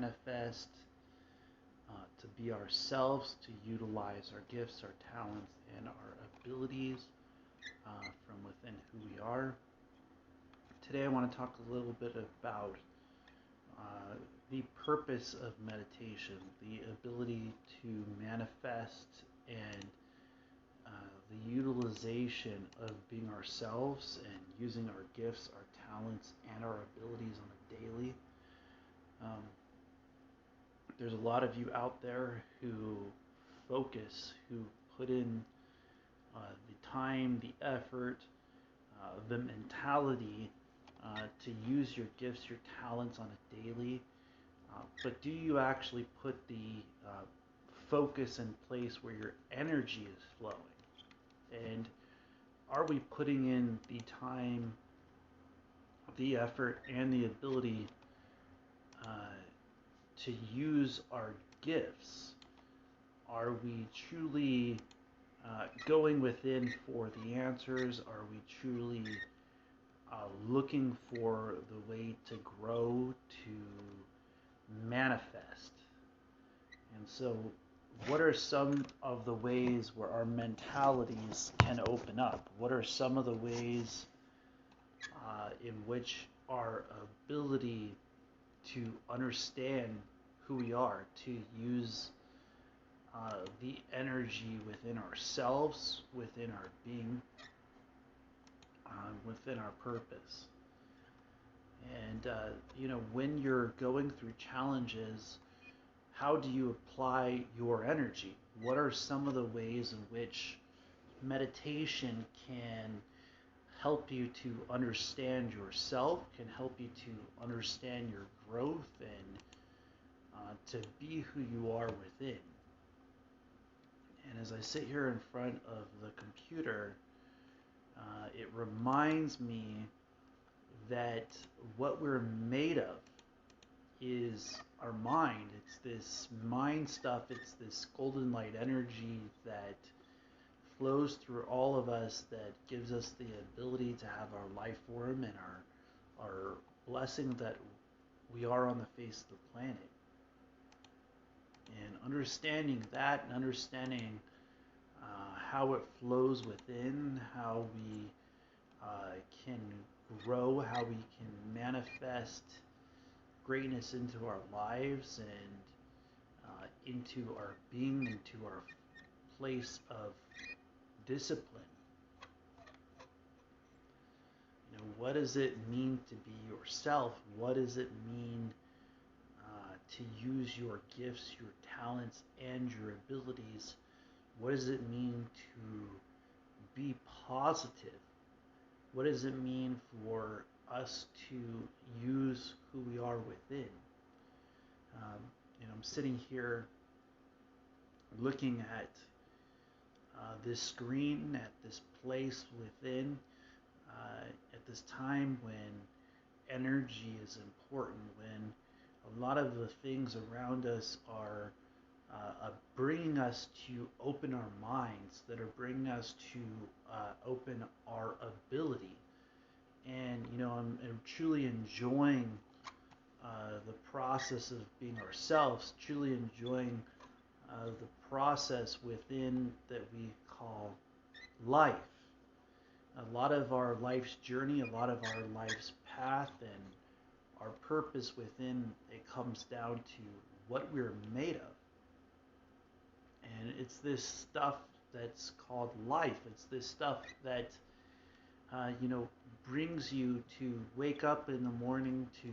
manifest, to be ourselves, to utilize our gifts, our talents, and our abilities from within who we are. Today, I want to talk a little bit about the purpose of meditation, the ability to manifest, and the utilization of being ourselves and using our gifts, our talents, and our abilities on a daily. Um, there's a lot of you out there who focus, who put in the time, the effort, the mentality to use your gifts, your talents on a daily. But do you actually put the focus in place where your energy is flowing? And are we putting in the time, the effort, and the ability uh, to use our gifts? Are we truly going within for the answers? Are we truly looking for the way to grow, to manifest? And so, what are some of the ways where our mentalities can open up? What are some of the ways in which our ability to understand who we are, to use the energy within ourselves, within our being, within our purpose? And, when you're going through challenges, how do you apply your energy? What are some of the ways in which meditation can help you to understand yourself, can help you to understand your growth, and to be who you are within? And as I sit here in front of the computer, it reminds me that what we're made of is our mind. It's this mind stuff, it's this golden light energy that flows through all of us, that gives us the ability to have our life form and our blessing that we are on the face of the planet. And understanding that, and understanding how it flows within, how we can grow, how we can manifest greatness into our lives and into our being, into our place of discipline. What does it mean to be yourself? What does it mean to use your gifts, your talents, and your abilities? What does it mean to be positive? What does it mean for us to use who we are within? I'm sitting here looking at this screen, at this place within, at this time when energy is important, when a lot of the things around us are bringing us to open our minds, that are bringing us to open our ability. And I'm truly enjoying the process of being ourselves, truly enjoying the process within that we call life. A lot of our life's journey, a lot of our life's path, and our purpose within it comes down to what we're made of. And it's this stuff that's called life. It's this stuff that brings you to wake up in the morning, to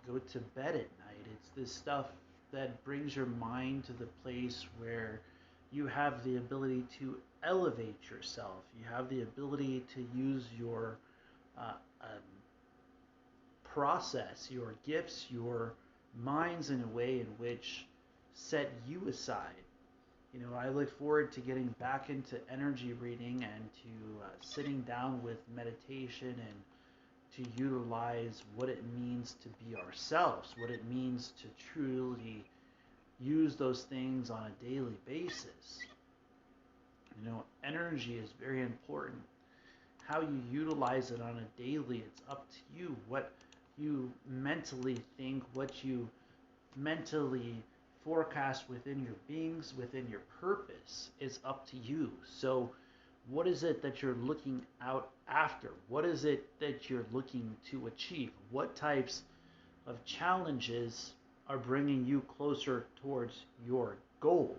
go to bed at night. It's this stuff that brings your mind to the place where you have the ability to elevate yourself. You have the ability to use your process, your gifts, your minds in a way in which set you aside. I look forward to getting back into energy reading and to sitting down with meditation and to utilize what it means to be ourselves, what it means to truly use those things on a daily basis. Energy is very important. How you utilize it on a daily, it's up to you. What you mentally think, what you mentally forecast within your beings, within your purpose, is up to you. So, what is it that you're looking out after? What is it that you're looking to achieve? What types of challenges are bringing you closer towards your goals?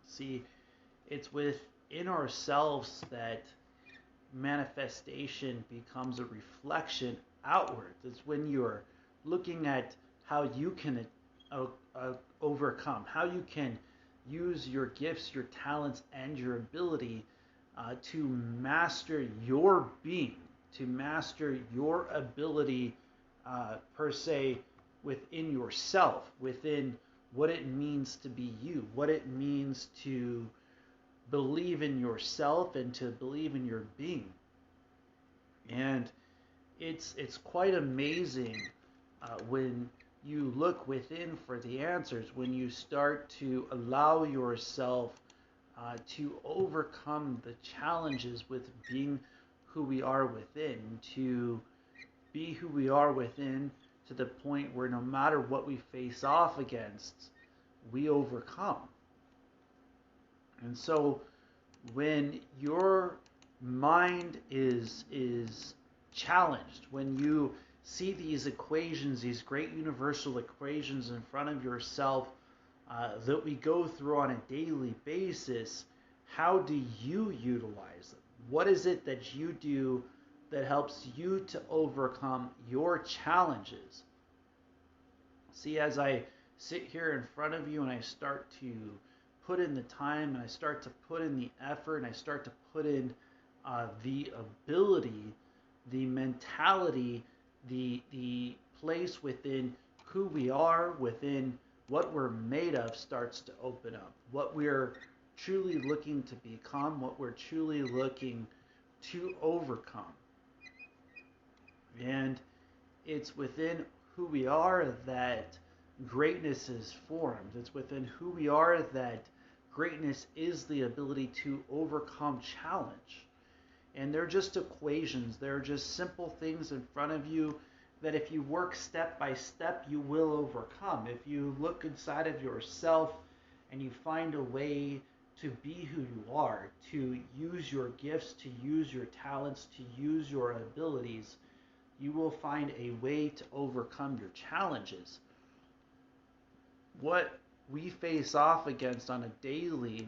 See, it's within ourselves that manifestation becomes a reflection outwards. It's when you're looking at how you can overcome, how you can use your gifts, your talents, and your ability to master your being, to master your ability per se within yourself, within what it means to be you, what it means to believe in yourself and to believe in your being. And it's quite amazing when you look within for the answers, when you start to allow yourself to overcome the challenges with being who we are within, to be who we are within to the point where no matter what we face off against, we overcome. And so when your mind is challenged, when you see these equations, these great universal equations in front of yourself that we go through on a daily basis, how do you utilize them? What is it that you do that helps you to overcome your challenges? See, as I sit here in front of you and I start to put in the time and I start to put in the effort and I start to put in the ability, the mentality, the place within who we are, within what we're made of, starts to open up. What we're truly looking to become, what we're truly looking to overcome. And it's within who we are that greatness is formed. It's within who we are that greatness is the ability to overcome challenge. And they're just equations. They're just simple things in front of you that if you work step by step, you will overcome. If you look inside of yourself and you find a way to be who you are, to use your gifts, to use your talents, to use your abilities, you will find a way to overcome your challenges. What we face off against on a daily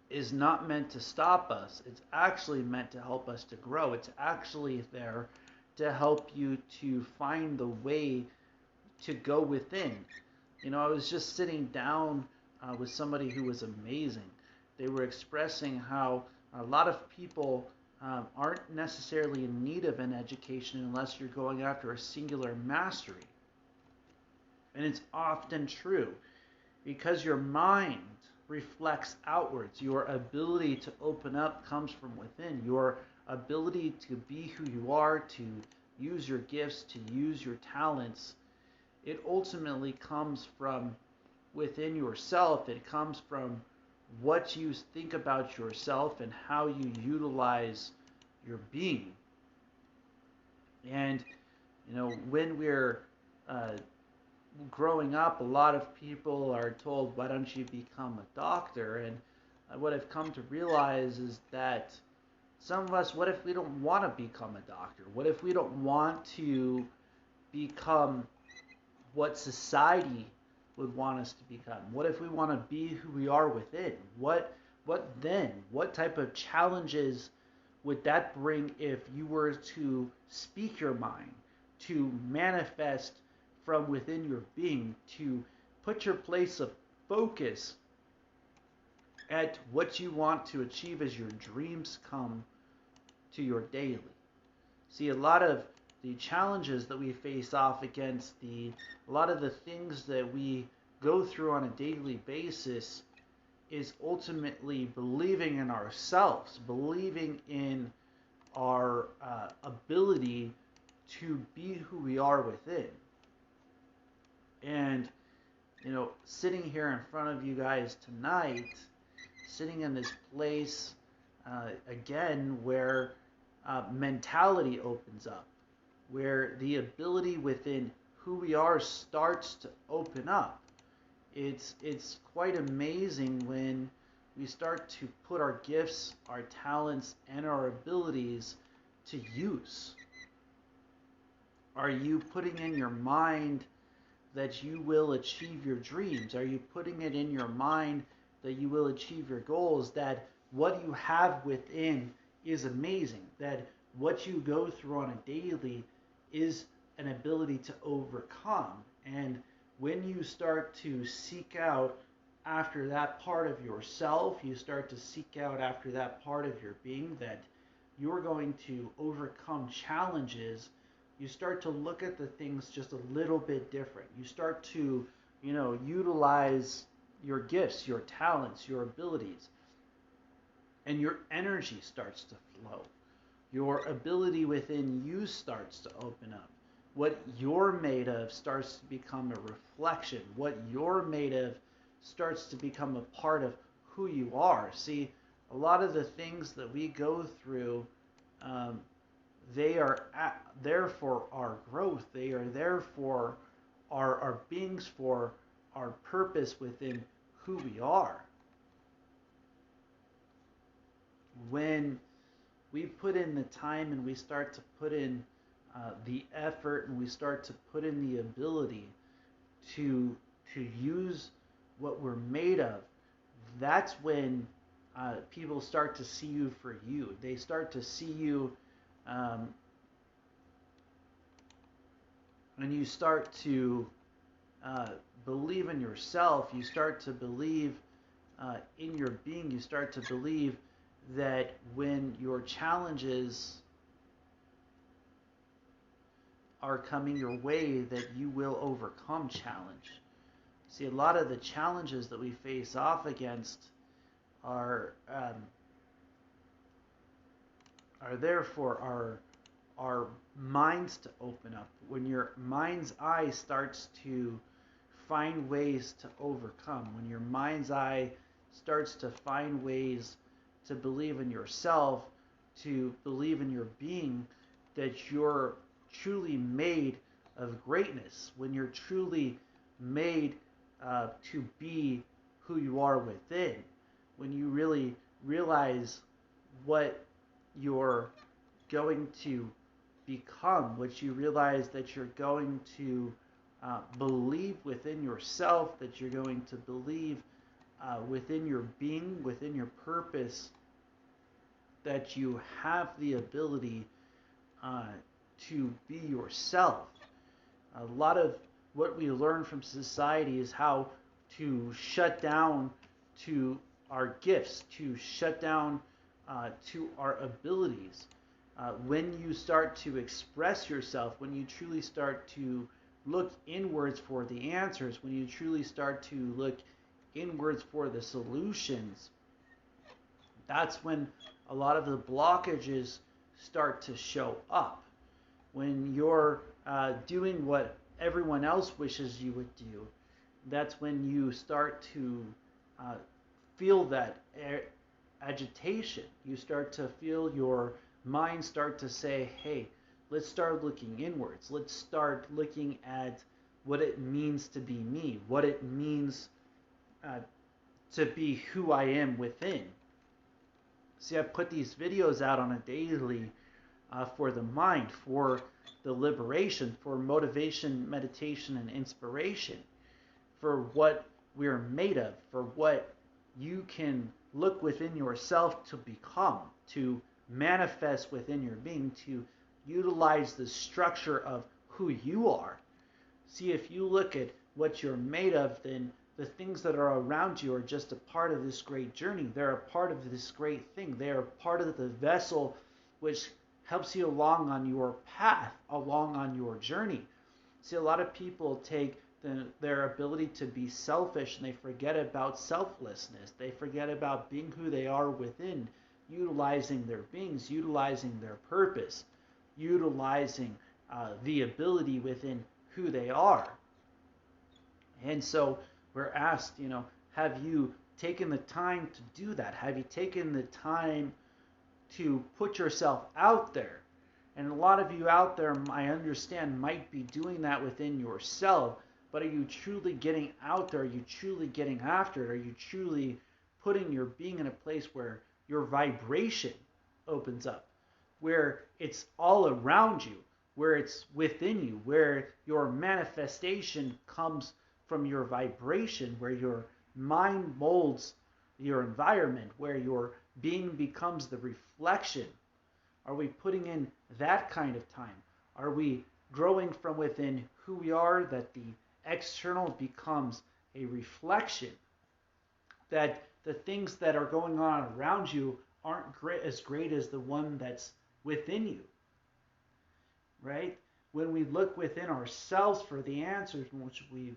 is not meant to stop us. It's actually meant to help us to grow. It's actually there to help you to find the way to go within. You know, I was just sitting down with somebody who was amazing. They were expressing how a lot of people aren't necessarily in need of an education unless you're going after a singular mastery. And it's often true because your mind reflects outwards. Your ability to open up comes from within. Your ability to be who you are, to use your gifts, to use your talents, it ultimately comes from within yourself. It comes from what you think about yourself and how you utilize your being. And, you know, when we're growing up, a lot of people are told, why don't you become a doctor? And what I've come to realize is that some of us, what if we don't want to become a doctor? What if we don't want to become what society would want us to become? What if we want to be who we are within? What then? What type of challenges would that bring if you were to speak your mind, to manifest from within your being, to put your place of focus at what you want to achieve as your dreams come to your daily? See, a lot of the challenges that we face off against, a lot of the things that we go through on a daily basis is ultimately believing in ourselves, believing in our ability to be who we are within. And, you know, sitting here in front of you guys tonight, sitting in this place, again, where mentality opens up, where the ability within who we are starts to open up. It's quite amazing when we start to put our gifts, our talents, and our abilities to use. Are you putting in your mind that you will achieve your dreams? Are you putting it in your mind that you will achieve your goals? That what you have within is amazing? That what you go through on a daily is an ability to overcome? And when you start to seek out after that part of yourself, you start to seek out after that part of your being, that you're going to overcome challenges, you start to look at the things just a little bit different. You start to, utilize your gifts, your talents, your abilities, and your energy starts to flow. Your ability within you starts to open up. What you're made of starts to become a reflection. What you're made of starts to become a part of who you are. See, a lot of the things that we go through, they are there for our growth. They are there for our beings, for our purpose within who we are. When we put in the time and we start to put in the effort and we start to put in the ability to use what we're made of, that's when people start to see you for you. They start to see you, and you start to believe in yourself. You start to believe in your being. You start to believe that when your challenges are coming your way, that you will overcome challenge. See, a lot of the challenges that we face off against are there for our minds to open up. When your mind's eye starts to find ways to overcome, when your mind's eye starts to find ways to believe in yourself, to believe in your being, that you're truly made of greatness, when you're truly made to be who you are within, when you really realize what you're going to become, what you realize that you're going to believe within yourself, that you're going to believe within your being, within your purpose, that you have the ability to be yourself. A lot of what we learn from society is how to shut down to our gifts, to shut down to our abilities. When you start to express yourself, when you truly start to look inwards for the answers, when you truly start to look inwards for the solutions, that's when a lot of the blockages start to show up. When you're doing what everyone else wishes you would do, that's when you start to feel that agitation. You start to feel your mind start to say, hey, let's start looking inwards. Let's start looking at what it means to be me, what it means to be who I am within. See, I put these videos out on a daily for the mind, for the liberation, for motivation, meditation, and inspiration, for what we're made of, for what you can look within yourself to become, to manifest within your being, to utilize the structure of who you are. See, if you look at what you're made of, then the things that are around you are just a part of this great journey. They're a part of this great thing. They are part of the vessel which helps you along on your path, along on your journey. See, a lot of people take their ability to be selfish and they forget about selflessness. They forget about being who they are within, utilizing their beings, utilizing their purpose, utilizing the ability within who they are. And so we're asked, have you taken the time to do that? Have you taken the time to put yourself out there And a lot of you out there, I understand, might be doing that within yourself, but are you truly getting out there? Are you truly getting after it? Are you truly putting your being in a place where your vibration opens up, where it's all around you, where it's within you, where your manifestation comes from your vibration, where your mind molds your environment, where your being becomes the reflection? Are we putting in that kind of time? Are we growing from within who we are, that the external becomes a reflection, that the things that are going on around you aren't as great as the one that's within you, right? When we look within ourselves for the answers, which we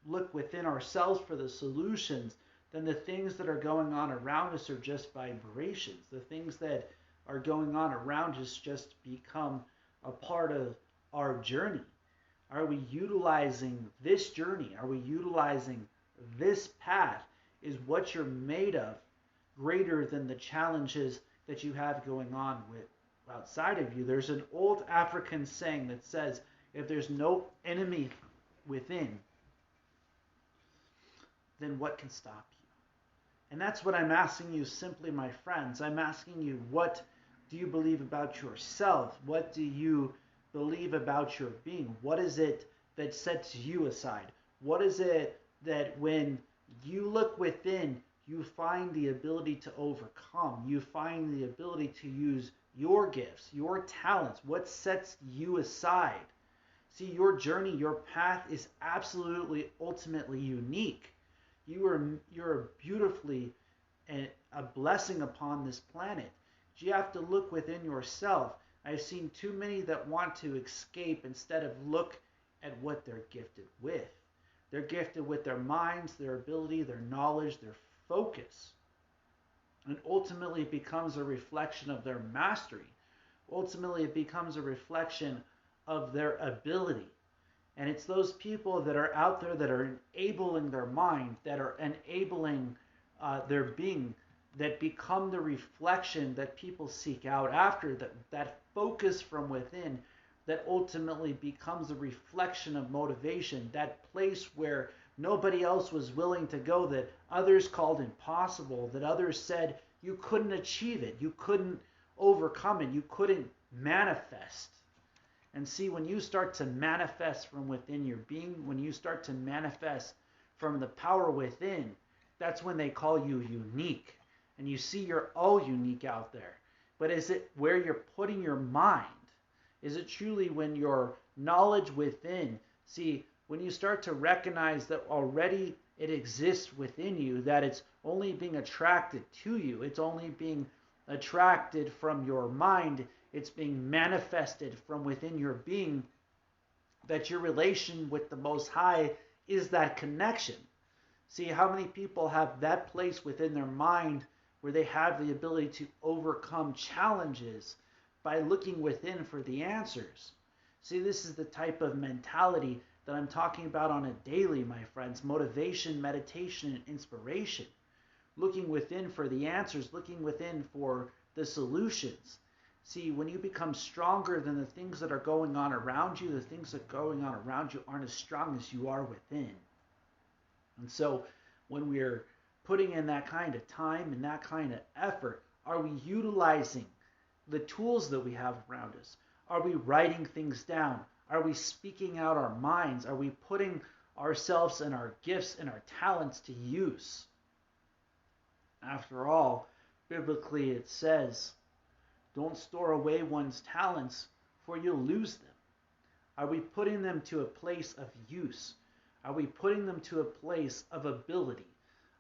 look within ourselves for the solutions, then the things that are going on around us are just vibrations. The things that are going on around us just become a part of our journey. Are we utilizing this journey? Are we utilizing this path? Is what you're made of greater than the challenges that you have going on with outside of you? There's an old African saying that says, if there's no enemy within, then what can stop you? And that's what I'm asking you simply, my friends. I'm asking you, what do you believe about yourself? What do you believe about your being? What is it that sets you aside? What is it that when you look within, you find the ability to overcome? You find the ability to use your gifts, your talents. What sets you aside? See, your journey, your path is absolutely, ultimately unique. You're beautifully a blessing upon this planet. You have to look within yourself. I've seen too many that want to escape instead of look at what they're gifted with. They're gifted with their minds, their ability, their knowledge, their focus. And ultimately it becomes a reflection of their mastery. Ultimately it becomes a reflection of their ability. And it's those people that are out there that are enabling their mind, that are enabling their being, that become the reflection that people seek out after, that focus from within, that ultimately becomes a reflection of motivation, that place where nobody else was willing to go, that others called impossible, that others said you couldn't achieve it, you couldn't overcome it, you couldn't manifest. And see, when you start to manifest from within your being, when you start to manifest from the power within, that's when they call you unique. And you see you're all unique out there. But is it where you're putting your mind? Is it truly when your knowledge within? See, when you start to recognize that already it exists within you, that it's only being attracted to you, it's only being attracted from your mind, it's being manifested from within your being, that your relation with the Most High is that connection. See, how many people have that place within their mind where they have the ability to overcome challenges by looking within for the answers? See, this is the type of mentality that I'm talking about on a daily, my friends. Motivation, meditation, and inspiration. Looking within for the answers, looking within for the solutions. See, when you become stronger than the things that are going on around you, the things that are going on around you aren't as strong as you are within. And so when we're putting in that kind of time and that kind of effort, are we utilizing the tools that we have around us? Are we writing things down? Are we speaking out our minds? Are we putting ourselves and our gifts and our talents to use? After all, biblically it says, don't store away one's talents, for you'll lose them. Are we putting them to a place of use? Are we putting them to a place of ability?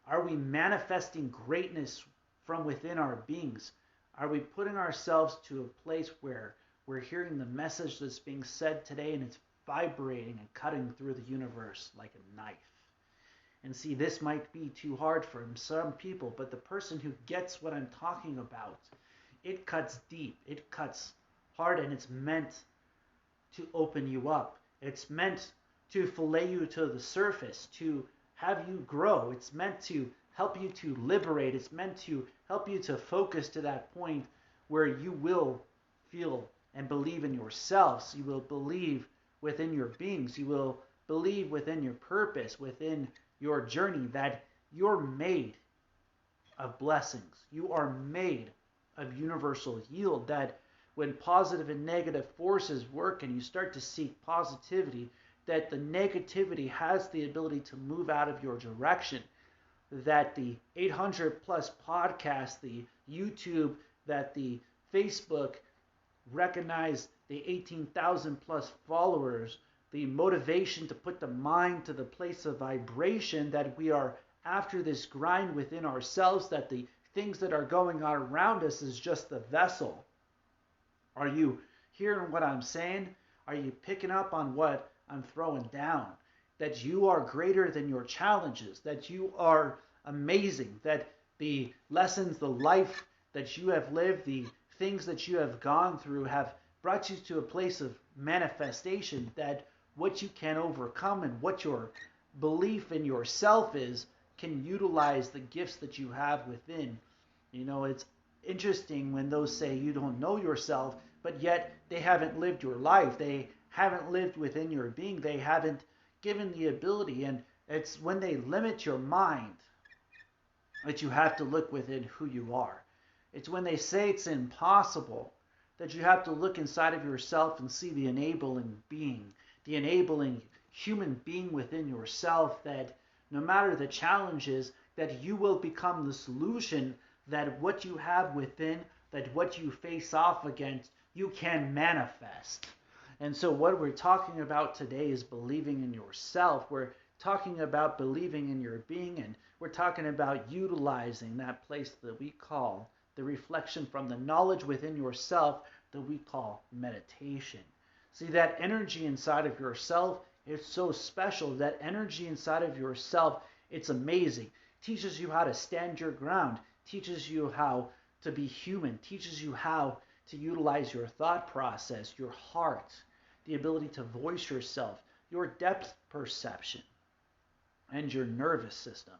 Are we manifesting greatness from within our beings? Are we putting ourselves to a place where we're hearing the message that's being said today and it's vibrating and cutting through the universe like a knife? And see, this might be too hard for some people, but the person who gets what I'm talking about, it cuts deep, it cuts hard, and it's meant to open you up. It's meant to fillet you to the surface, to have you grow. It's meant to help you to liberate. It's meant to help you to focus to that point where you will feel and believe in yourselves. You will believe within your beings. You will believe within your purpose, within your journey, that you're made of blessings. You are made of universal yield, that when positive and negative forces work and you start to seek positivity, that the negativity has the ability to move out of your direction, that the 800 plus podcasts, the YouTube, that the Facebook recognize the 18,000 plus followers, the motivation to put the mind to the place of vibration, that we are after this grind within ourselves, that the things that are going on around us is just the vessel. Are you hearing what I'm saying? Are you picking up on what I'm throwing down? That you are greater than your challenges, that you are amazing, that the lessons, the life that you have lived, the things that you have gone through have brought you to a place of manifestation, that what you can overcome and what your belief in yourself is can utilize the gifts that you have within. You know, it's interesting when those say you don't know yourself, but yet they haven't lived your life. They haven't lived within your being. They haven't given the ability. And it's when they limit your mind that you have to look within who you are. It's when they say it's impossible that you have to look inside of yourself and see the enabling being, the enabling human being within yourself, that no matter the challenges, that you will become the solution, that what you have within, that what you face off against, you can manifest. And so what we're talking about today is believing in yourself. We're talking about believing in your being, and we're talking about utilizing that place that we call the reflection from the knowledge within yourself that we call meditation. See, that energy inside of yourself is so special. That energy inside of yourself, it's amazing. Teaches you how to stand your ground, teaches you how to be human, teaches you how to utilize your thought process, your heart, the ability to voice yourself, your depth perception, and your nervous system.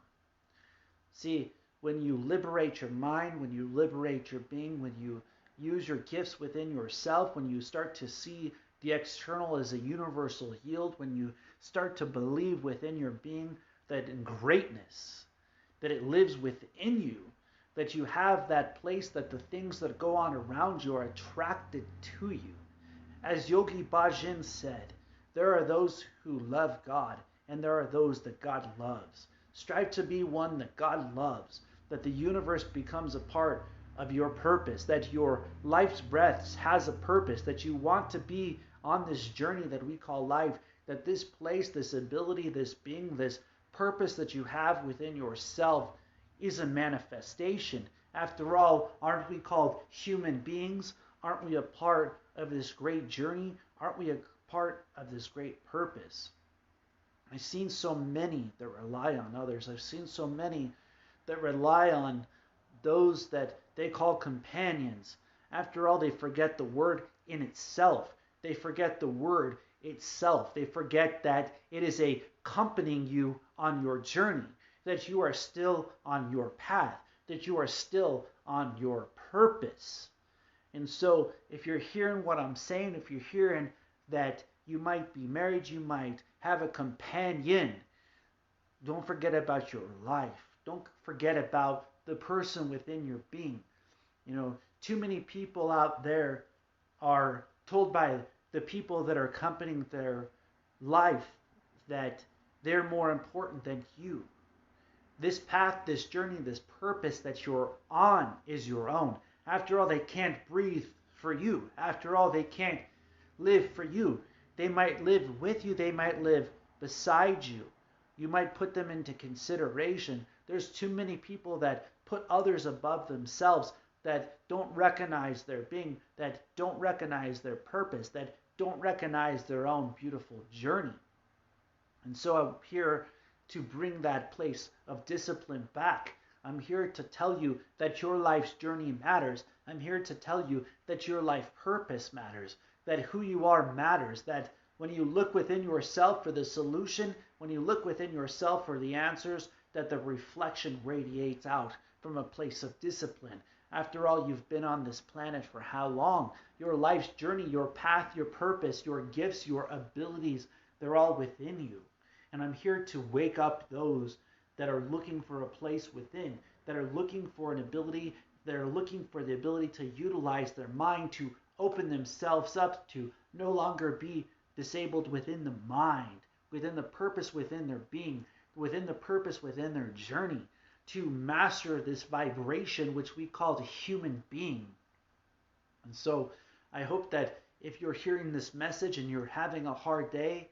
See, when you liberate your mind, when you liberate your being, when you use your gifts within yourself, when you start to see the external as a universal yield, when you start to believe within your being that in greatness, that it lives within you, that you have that place, that the things that go on around you are attracted to you. As Yogi Bhajan said, there are those who love God, and there are those that God loves. Strive to be one that God loves, that the universe becomes a part of your purpose, that your life's breath has a purpose, that you want to be on this journey that we call life, that this place, this ability, this being, this purpose that you have within yourself is a manifestation. After all, aren't we called human beings? Aren't we a part of this great journey? Aren't we a part of this great purpose? I've seen so many that rely on others. I've seen so many that rely on those that they call companions. After all, they forget the word in itself. They forget the word itself. They forget that it is accompanying you on your journey, that you are still on your path, that you are still on your purpose. And so if you're hearing what I'm saying, if you're hearing that you might be married, you might have a companion, don't forget about your life. Don't forget about the person within your being. You know, too many people out there are told by the people that are accompanying their life that they're more important than you. This path, this journey, this purpose that you're on is your own. After all, they can't breathe for you. After all, they can't live for you. They might live with you. They might live beside you. You might put them into consideration. There's too many people that put others above themselves, that don't recognize their being, that don't recognize their purpose, that don't recognize their own beautiful journey. And so I'm here to bring that place of discipline back. I'm here to tell you that your life's journey matters. I'm here to tell you that your life purpose matters, that who you are matters, that when you look within yourself for the solution, when you look within yourself for the answers, that the reflection radiates out from a place of discipline, After all, you've been on this planet for how long? Your life's journey, your path, your purpose, your gifts, your abilities, they're all within you. And I'm here to wake up those that are looking for a place within, that are looking for an ability, that are looking for the ability to utilize their mind, to open themselves up, to no longer be disabled within the mind, within the purpose within their being, within the purpose within their journey, to master this vibration which we call the human being. And so I hope that if you're hearing this message and you're having a hard day,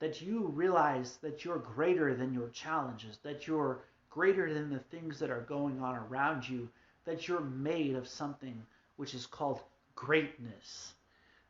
that you realize that you're greater than your challenges, that you're greater than the things that are going on around you, that you're made of something which is called greatness.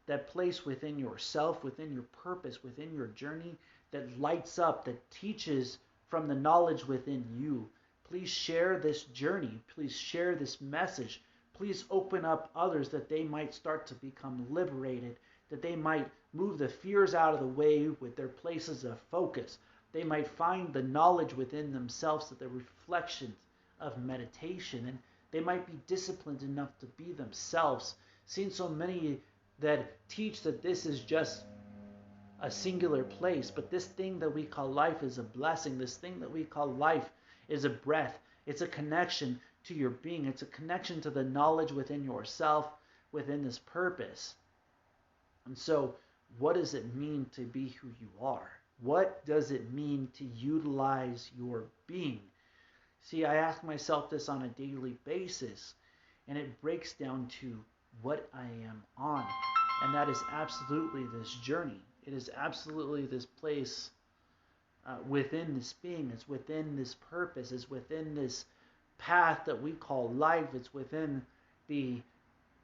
That place within yourself, within your purpose, within your journey, that lights up, that teaches from the knowledge within you. Please share this journey. Please share this message. Please open up others that they might start to become liberated, that they might move the fears out of the way with their places of focus. They might find the knowledge within themselves that the reflections of meditation, and they might be disciplined enough to be themselves. Seen so many that teach that this is just a singular place, but this thing that we call life is a blessing. This thing that we call life is a breath. It's a connection to your being. It's a connection to the knowledge within yourself, within this purpose. And so, what does it mean to be who you are? What does it mean to utilize your being? See, I ask myself this on a daily basis, and it breaks down to what I am on. And that is absolutely this journey. It is absolutely this place within this being. It's within this purpose. It's within this path that we call life. It's within the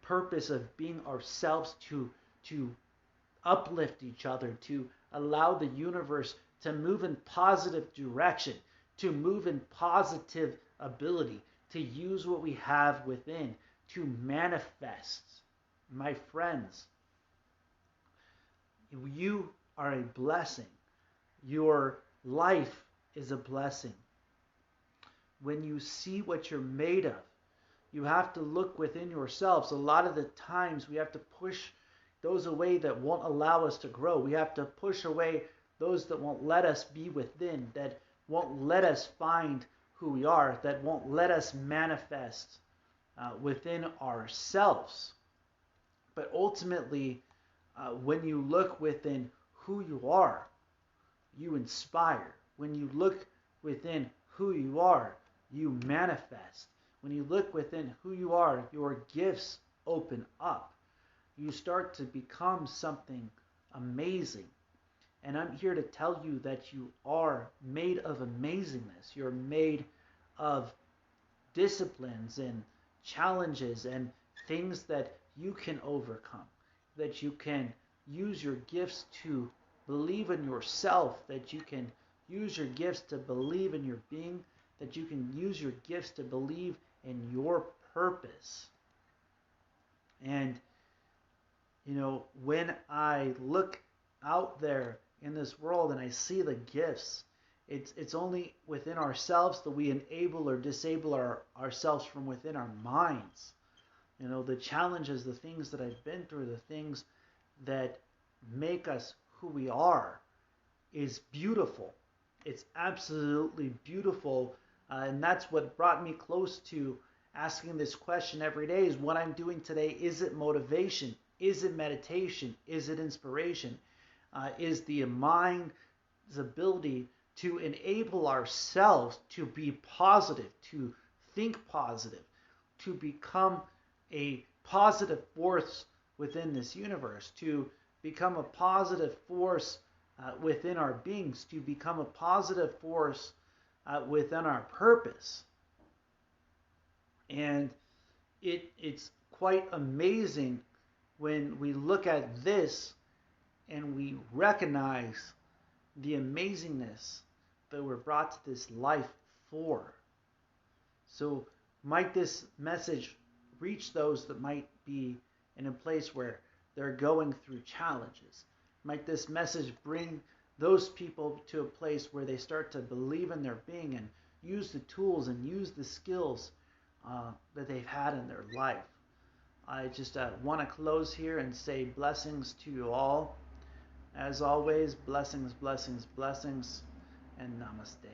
purpose of being ourselves to uplift each other, to allow the universe to move in positive direction, to move in positive ability, to use what we have within, to manifest. My friends, you are a blessing. Your life is a blessing. When you see what you're made of, you have to look within yourselves. A lot of the times we have to push those away that won't allow us to grow. We have to push away those that won't let us be within, that won't let us find who we are, that won't let us manifest within ourselves. But ultimately, when you look within who you are, you inspire. When you look within who you are, you manifest. When you look within who you are, your gifts open up. You start to become something amazing. And I'm here to tell you that you are made of amazingness. You're made of disciplines and challenges and things that you can overcome, that you can use your gifts to believe in yourself, that you can use your gifts to believe in your being, that you can use your gifts to believe in your purpose. And, when I look out there in this world and I see the gifts, it's only within ourselves that we enable or disable ourselves from within our minds. The challenges, the things that I've been through, the things that make us who we are is beautiful. It's absolutely beautiful. And that's what brought me close to asking this question every day is what I'm doing today. Is it motivation? Is it meditation? Is it inspiration? Is the mind's ability to enable ourselves to be positive, to think positive, to become a positive force within this universe, to become a positive force within our beings, to become a positive force within our purpose. And it's quite amazing when we look at this and we recognize the amazingness that we're brought to this life for. So might this message reach those that might be in a place where they're going through challenges? Might this message bring those people to a place where they start to believe in their being and use the tools and use the skills that they've had in their life. I just want to close here and say blessings to you all. As always, blessings, blessings, blessings, and namaste.